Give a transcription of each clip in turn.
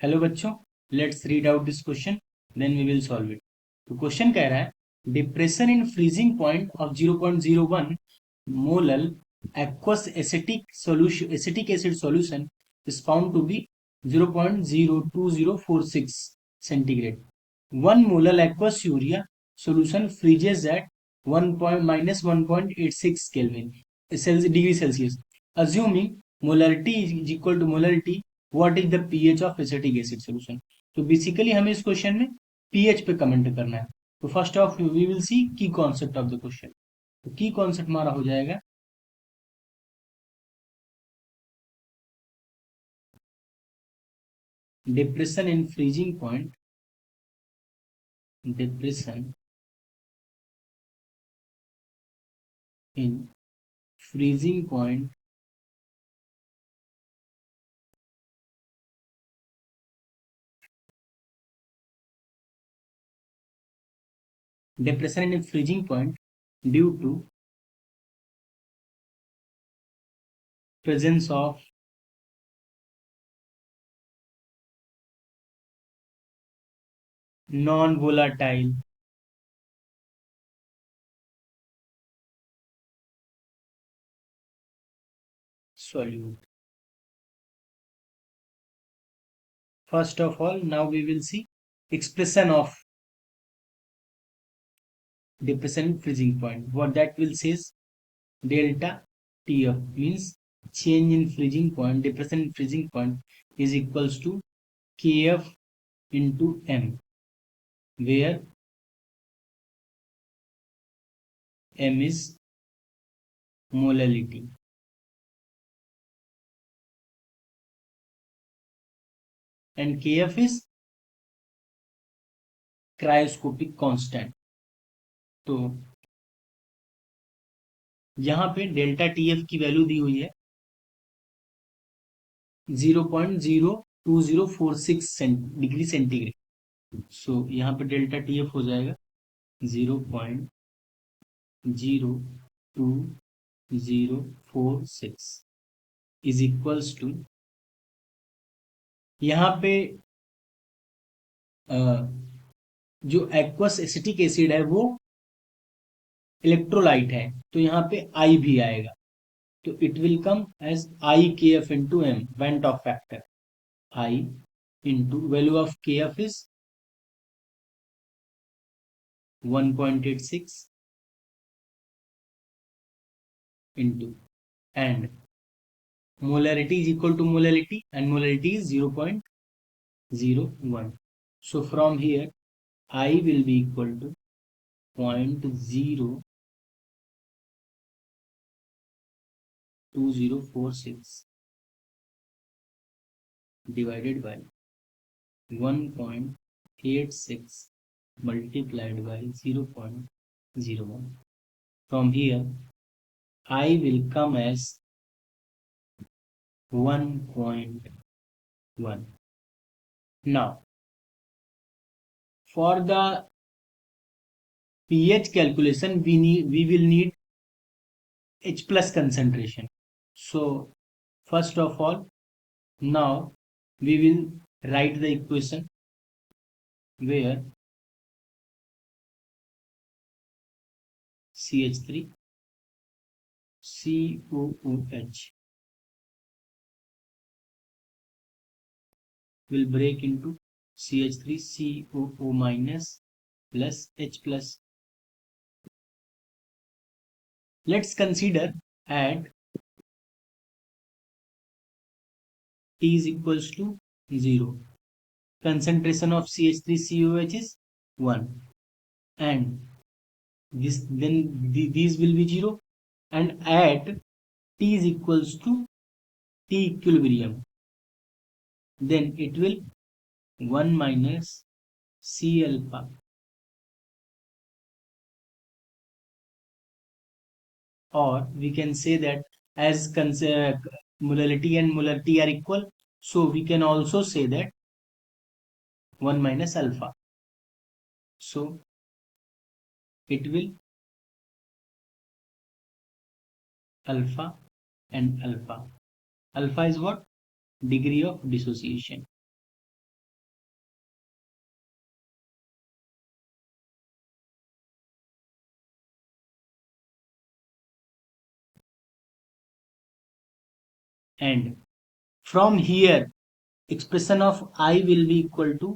Hello बच्चों, let's read out this question then we will solve it. तो question कह रहा है depression in freezing point of 0.01 molal aqueous acetic acid solution is found to be 0.02046 centigrade. 1 molar aqueous urea solution freezes at 1 minus 1.86 Kelvin degree Celsius. Assuming molarity is equal to molarity, what is the pH of acetic acid solution. तो basically हमें इस question में pH पे comment करना है। तो first of we will see की concept of the question. तो की कॉन्सेप्ट हमारा हो जाएगा depression in freezing point, depression in freezing point depression in a freezing point due to presence of non-volatile solute. First of all, now we will see expression of depression in freezing point. What that will say is delta TF means change in freezing point, depression in freezing point is equals to KF into M, where M is molality and KF is cryoscopic constant. तो यहाँ पे delta TF की value दी हुई है 0.02046 degree centigrade. सो यहाँ पे delta TF हो जाएगा 0.02046 इज इक्वल्स टू, यहाँ पे जो एक्वस एसिटिक एसिड है वो इलेक्ट्रोलाइट है, तो यहाँ पे आई भी आएगा। तो it will come as I K F into M, van't Hoff factor I into value of K F is 1.86 into and molarity is equal to molality and molality is 0.01. So from here I will be equal to 0.02046 divided by 1.86 multiplied by 0.01. From here I will come as 1.1. Now for the pH calculation we will need H plus concentration. So first of all, now we will write the equation where CH3 COOH will break into CH3COO minus plus H plus. Let's consider at T is equals to 0. Concentration of CH3COH is 1 and these will be 0, and at T is equals to T equilibrium, then it will 1 minus C alpha, or we can say that as molality and molarity are equal, so we can also say that 1 minus alpha. So it will alpha and alpha. Alpha is what? Degree of dissociation. and from here expression of I will be equal to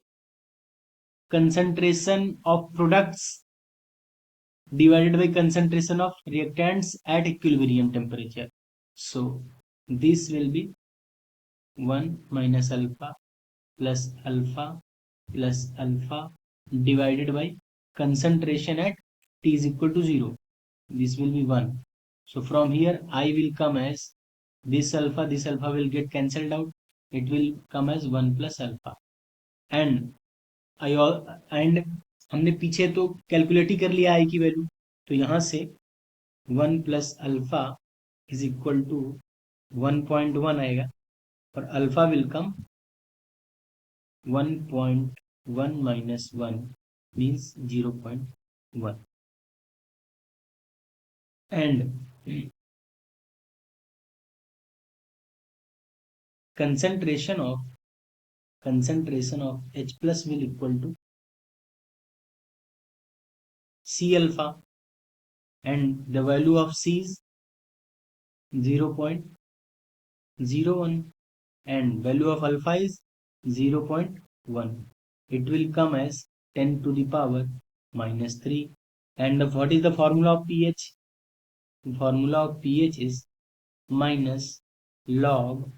concentration of products divided by concentration of reactants at equilibrium temperature. So this will be 1 minus alpha plus alpha plus alpha divided by concentration at T is equal to 0. This will be 1. So from here I will come as this alpha will get cancelled out. It will come as 1 plus alpha. And and हमने पीछे तो calculate ही कर लिया आई की value, तो यहाँ से 1 plus alpha is equal to 1.1 आएगा और alpha will come 1.1 minus 1 means 0.1 and concentration of H plus will equal to C alpha and the value of C is 0.01 and value of alpha is 0.1. It will come as 10 to the power minus 3. And what is the formula of pH? The formula of pH is minus log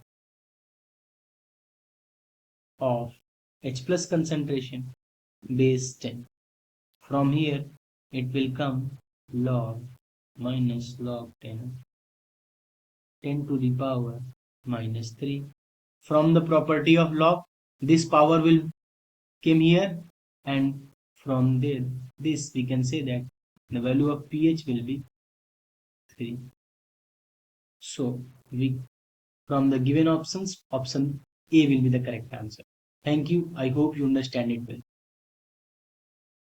of H plus concentration base 10. From here it will come log minus log 10 to the power minus 3. From the property of log, this power will came here, and from there this we can say that the value of pH will be 3. So we from the given options, option A will be the correct answer. Thank you. I hope you understand it well.